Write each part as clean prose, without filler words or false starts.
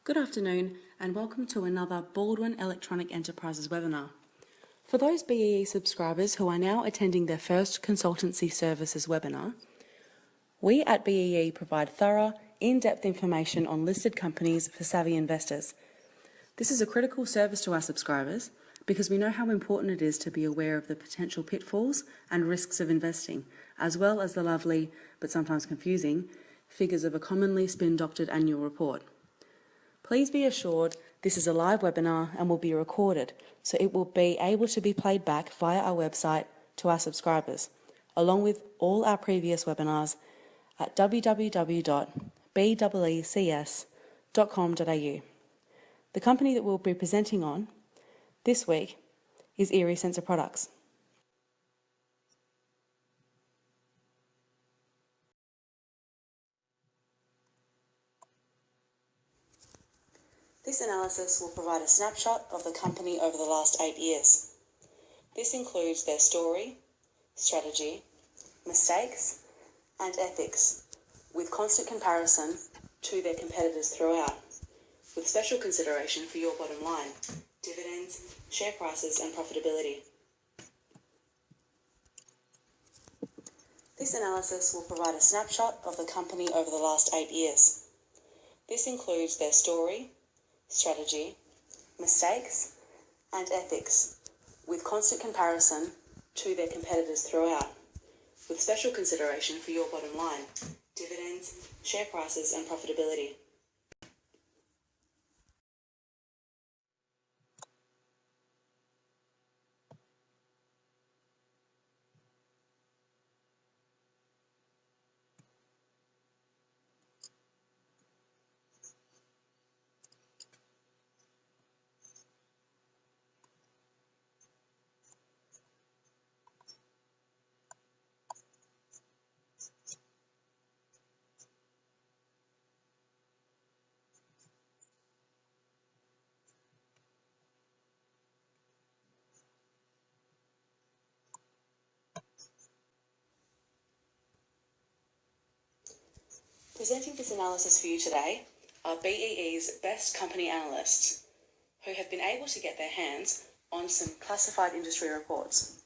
Good afternoon and welcome to another Baldwin Electronic Enterprises webinar. For those BEE subscribers who are now attending their first consultancy services webinar, we at BEE provide thorough, in-depth information on listed companies for savvy investors. This is a critical service to our subscribers because we know how important it is to be aware of the potential pitfalls and risks of investing, as well as the lovely, but sometimes confusing, figures of a commonly spin-doctored annual report. Please be assured this is a live webinar and will be recorded, so it will be able to be played back via our website to our subscribers, along with all our previous webinars at www.beecs.com.au. The company that we'll be presenting on this week is Erie Sensor Products. This analysis will provide a snapshot of the company over the last 8 years. This includes their story, strategy, mistakes, and ethics, with constant comparison to their competitors throughout, with special consideration for your bottom line, dividends, share prices, and profitability. This analysis will provide a snapshot of the company over the last 8 years. This includes their story, strategy, mistakes, and ethics, with constant comparison to their competitors throughout, with special consideration for your bottom line, dividends, share prices, and profitability. Presenting this analysis for you today are BEE's best company analysts, who have been able to get their hands on some classified industry reports.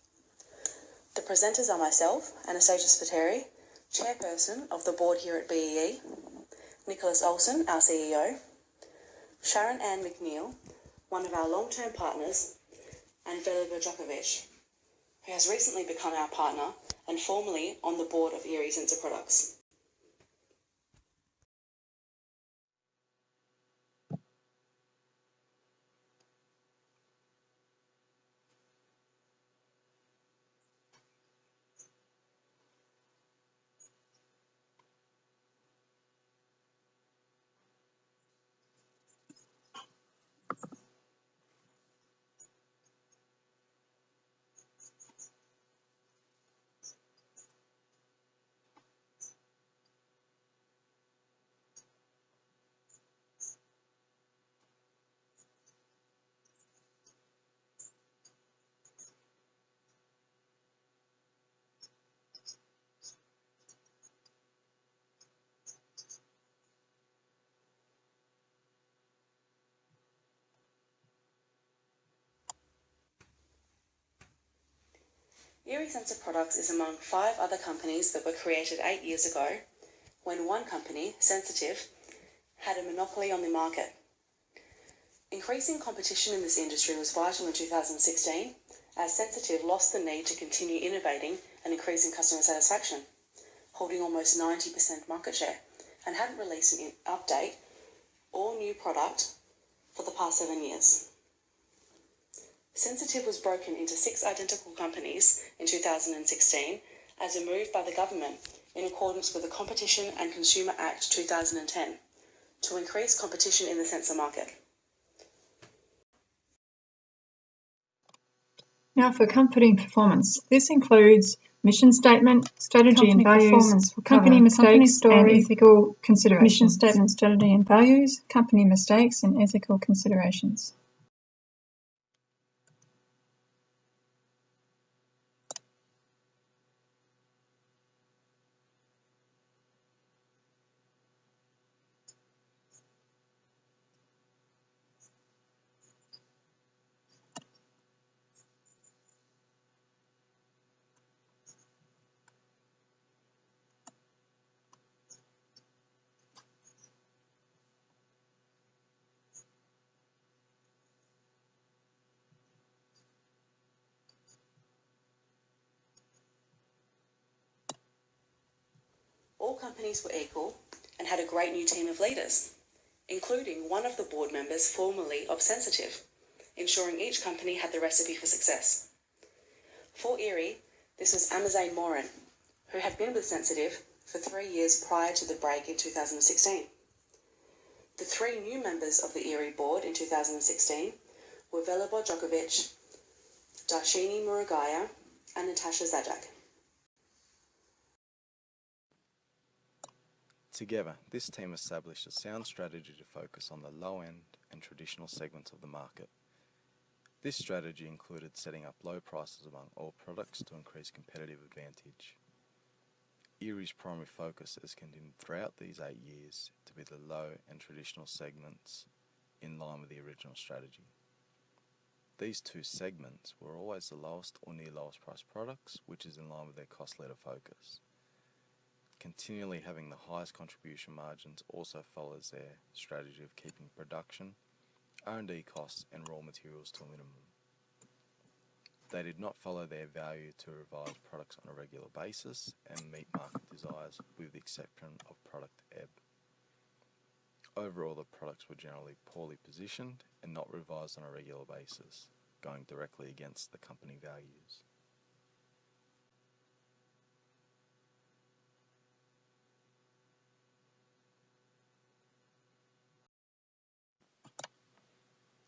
The presenters are myself, Anastasia Spiteri, Chairperson of the board here at BEE, Nicholas Olsen, our CEO, Sharon Ann McNeil, one of our long-term partners, and Velibor Djokovic, who has recently become our partner and formerly on the board of Erie Sensor Products. Erie Sensor Products is among 5 other companies that were created 8 years ago when one company, Sensitive, had a monopoly on the market. Increasing competition in this industry was vital in 2016 as Sensitive lost the need to continue innovating and increasing customer satisfaction, holding almost 90% market share, and hadn't released an update or new product for the past 7 years. Sensitive was broken into 6 identical companies in 2016 as a move by the government in accordance with the Competition and Consumer Act 2010 to increase competition in the sensor market. Now for company performance. This includes mission statement, strategy and values, company mistakes and ethical considerations. Mission statement, strategy and values, company mistakes and ethical considerations. companies were equal and had a great new team of leaders, including one of the board members formerly of Sensitive, ensuring each company had the recipe for success. For Erie, this was Amazane Morin, who had been with Sensitive for 3 years prior to the break in 2016. The 3 new members of the Erie board in 2016 were Velibor Djokovic, Darshini Murugaya, and Natasha Zajac. Together, this team established a sound strategy to focus on the low-end and traditional segments of the market. This strategy included setting up low prices among all products to increase competitive advantage. Erie's primary focus has continued throughout these 8 years to be the low and traditional segments in line with the original strategy. These 2 segments were always the lowest or near lowest price products, which is in line with their cost leader focus. Continually having the highest contribution margins also follows their strategy of keeping production, R&D costs and raw materials to a minimum. They did not follow their value to revise products on a regular basis and meet market desires, with the exception of product ebb. Overall, the products were generally poorly positioned and not revised on a regular basis, going directly against the company values.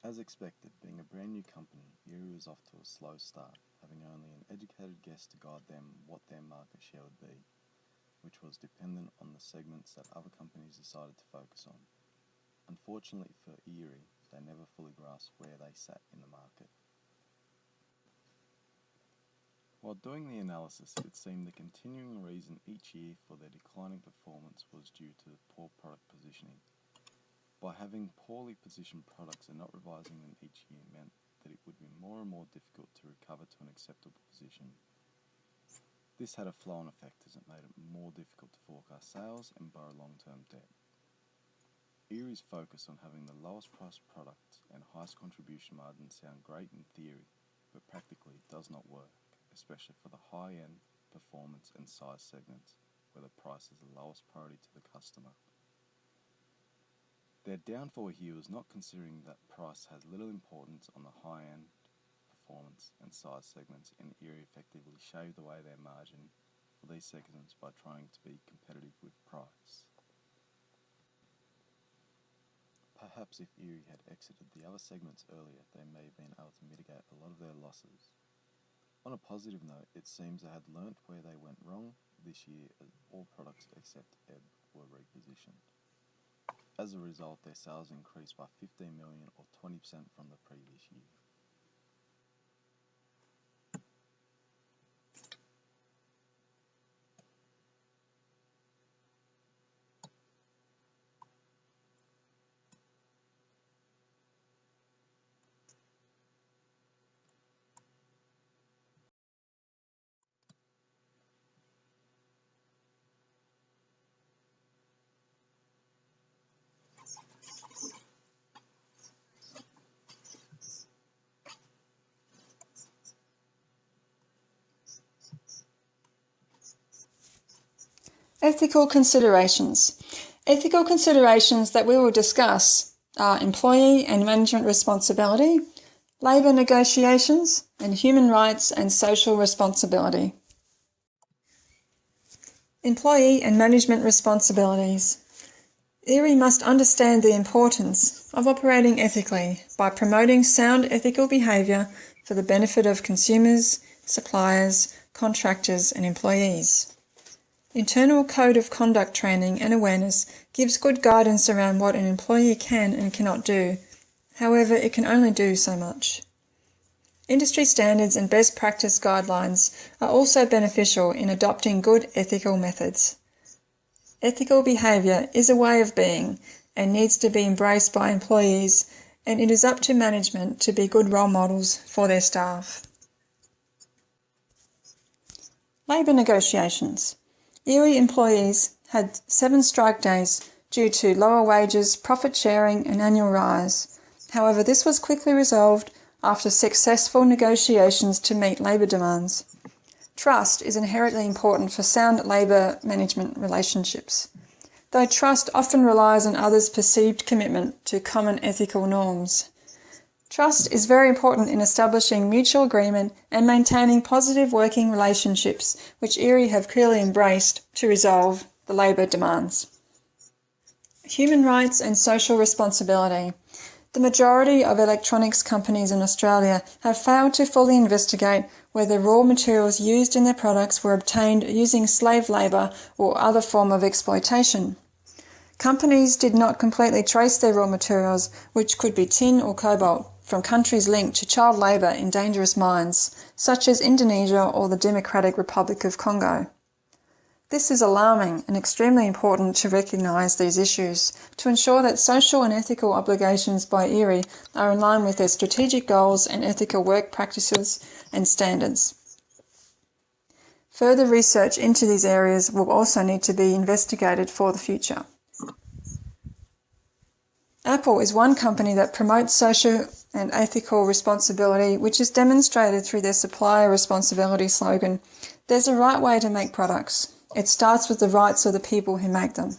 As expected, being a brand new company, Erie was off to a slow start, having only an educated guess to guide them what their market share would be, which was dependent on the segments that other companies decided to focus on. Unfortunately for Erie, they never fully grasped where they sat in the market. While doing the analysis, it seemed the continuing reason each year for their declining performance was due to poor product positioning. By having poorly positioned products and not revising them each year meant that it would be more and more difficult to recover to an acceptable position. This had a flow-on effect as it made it more difficult to forecast sales and borrow long-term debt. Erie's focus on having the lowest priced products and highest contribution margins sound great in theory, but practically does not work, especially for the high-end, performance and size segments, where the price is the lowest priority to the customer. Their downfall here was not considering that price has little importance on the high-end, performance and size segments, and Erie effectively shaved away their margin for these segments by trying to be competitive with price. Perhaps if Erie had exited the other segments earlier, they may have been able to mitigate a lot of their losses. On a positive note, it seems they had learnt where they went wrong this year, as all products except ebb were repositioned. As a result, their sales increased by 15 million or 20% from the previous year. Ethical considerations. Ethical considerations that we will discuss are employee and management responsibility, labour negotiations, and human rights and social responsibility. Employee and management responsibilities. Erie must understand the importance of operating ethically by promoting sound ethical behaviour for the benefit of consumers, suppliers, contractors and employees. Internal code of conduct training and awareness gives good guidance around what an employee can and cannot do. However, it can only do so much. Industry standards and best practice guidelines are also beneficial in adopting good ethical methods. Ethical behaviour is a way of being and needs to be embraced by employees, and it is up to management to be good role models for their staff. Labour negotiations. Erie employees had 7 strike days due to lower wages, profit sharing and annual rise. However, this was quickly resolved after successful negotiations to meet labour demands. Trust is inherently important for sound labour management relationships, though trust often relies on others' perceived commitment to common ethical norms. Trust is very important in establishing mutual agreement and maintaining positive working relationships, which erie have clearly embraced to resolve the labour demands. Human rights and social responsibility. The majority of electronics companies in Australia have failed to fully investigate whether raw materials used in their products were obtained using slave labour or other form of exploitation. Companies did not completely trace their raw materials, which could be tin or cobalt, from countries linked to child labour in dangerous mines, such as Indonesia or the Democratic Republic of Congo. This is alarming and extremely important to recognise these issues to ensure that social and ethical obligations by erie are in line with their strategic goals and ethical work practices and standards. Further research into these areas will also need to be investigated for the future. Apple is one company that promotes social and ethical responsibility, which is demonstrated through their supplier responsibility slogan, "There's a right way to make products. It starts with the rights of the people who make them."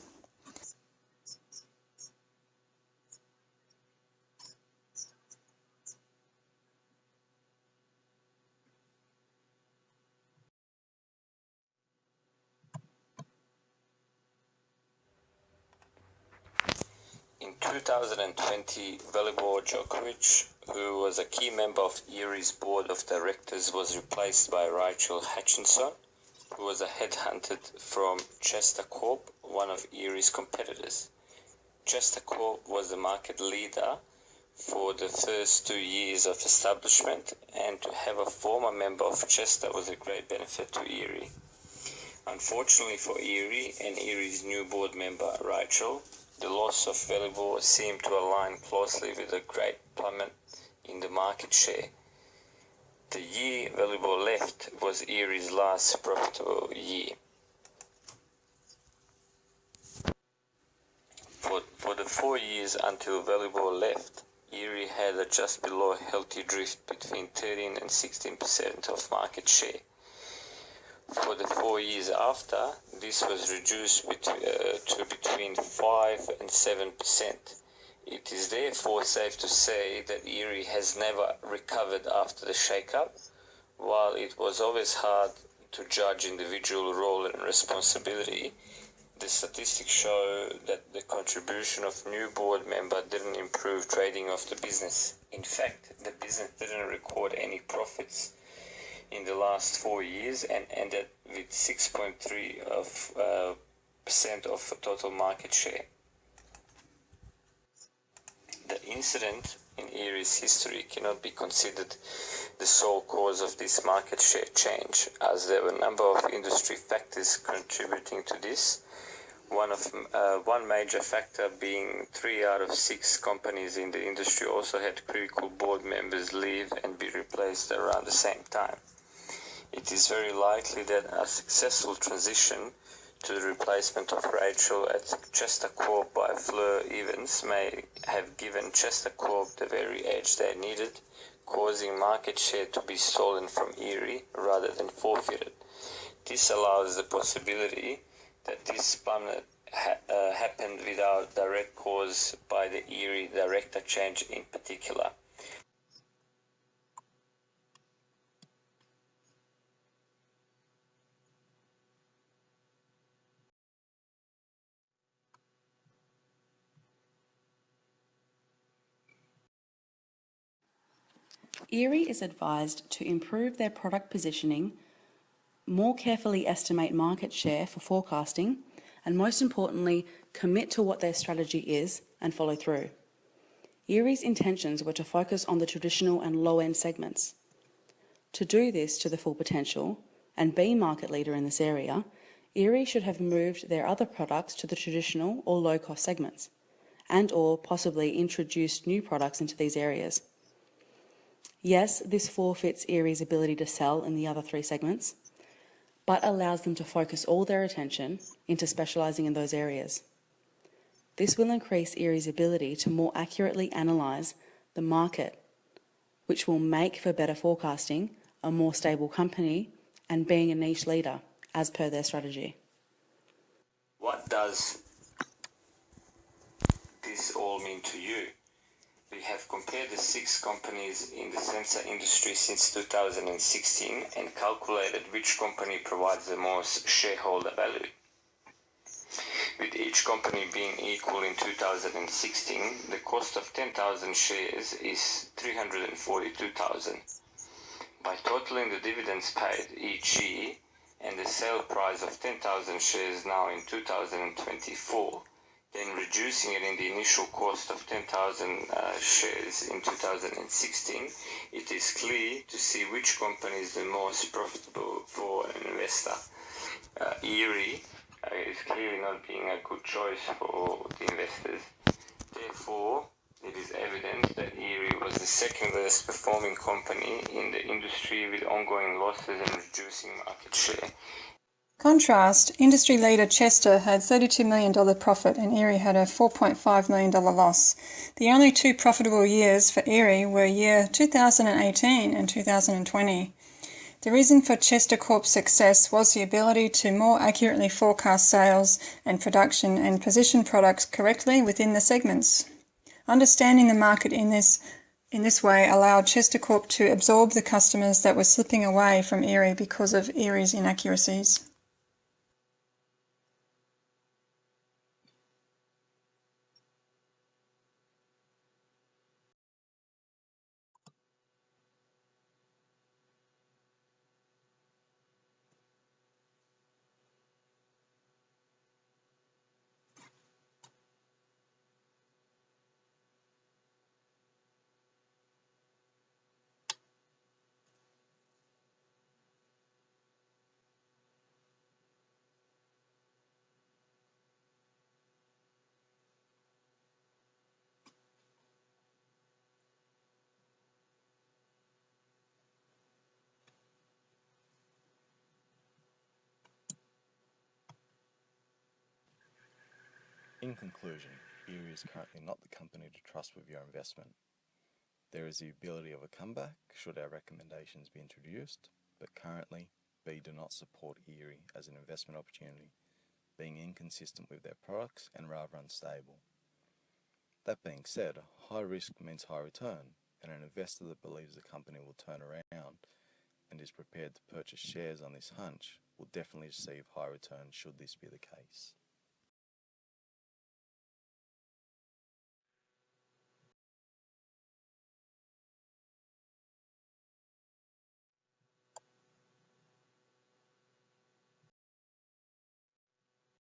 In 2020, Velibor Djokovic, who was a key member of erie's board of directors, was replaced by Rachel Hutchinson, who was a headhunted from Chester Corp, one of erie's competitors. Chester Corp was the market leader for the first 2 years of establishment, and to have a former member of Chester was a great benefit to erie. Unfortunately for erie and erie's new board member, Rachel, the loss of Velibor seemed to align closely with a great plummet in the market share. The year Velibor left was erie's last profitable year. For the 4 years until Velibor left, erie had a just below healthy drift between 13 and 16% of market share. For the 4 years after, this was reduced to between 5 and 7%. It is therefore safe to say that erie has never recovered after the shake-up. While it was always hard to judge individual role and responsibility, the statistics show that the contribution of new board member didn't improve trading of the business. In fact, the business didn't record any profits in the last 4 years and ended with 6.3% of total market share. The incident in erie's history cannot be considered the sole cause of this market share change, as there were a number of industry factors contributing to this. One major factor being 3 out of 6 companies in the industry also had critical board members leave and be replaced around the same time. It is very likely that a successful transition to the replacement of Rachel at Chester Corp by Fleur Evans may have given Chester Corp the very edge they needed, causing market share to be stolen from erie rather than forfeited. This allows the possibility that this plummet happened without direct cause by the erie director change in particular. Erie is advised to improve their product positioning, more carefully estimate market share for forecasting, and most importantly, commit to what their strategy is and follow through. Erie's intentions were to focus on the traditional and low-end segments. To do this to the full potential and be market leader in this area, erie should have moved their other products to the traditional or low-cost segments, and or possibly introduced new products into these areas. Yes, this forfeits erie's ability to sell in the other 3 segments, but allows them to focus all their attention into specialising in those areas. This will increase erie's ability to more accurately analyse the market, which will make for better forecasting, a more stable company, and being a niche leader, as per their strategy. What does this all mean to you? We have compared the 6 companies in the sensor industry since 2016 and calculated which company provides the most shareholder value. With each company being equal in 2016, the cost of 10,000 shares is 342,000. By totaling the dividends paid each year and the sale price of 10,000 shares now in 2024, then reducing it in the initial cost of 10,000 shares in 2016, it is clear to see which company is the most profitable for an investor. Erie is clearly not being a good choice for the investors. Therefore, it is evident that Erie was the second best performing company in the industry with ongoing losses and reducing market share. Contrast, industry leader Chester had $32 million profit and Erie had a $4.5 million loss. The only 2 profitable years for Erie were year 2018 and 2020. The reason for Chester Corp's success was the ability to more accurately forecast sales and production and position products correctly within the segments. Understanding the market in this way allowed Chester Corp to absorb the customers that were slipping away from Erie because of Erie's inaccuracies. In conclusion, Erie is currently not the company to trust with your investment. There is the ability of a comeback should our recommendations be introduced, but currently B do not support Erie as an investment opportunity, being inconsistent with their products and rather unstable. That being said, high risk means high return, and an investor that believes the company will turn around and is prepared to purchase shares on this hunch will definitely receive high returns should this be the case.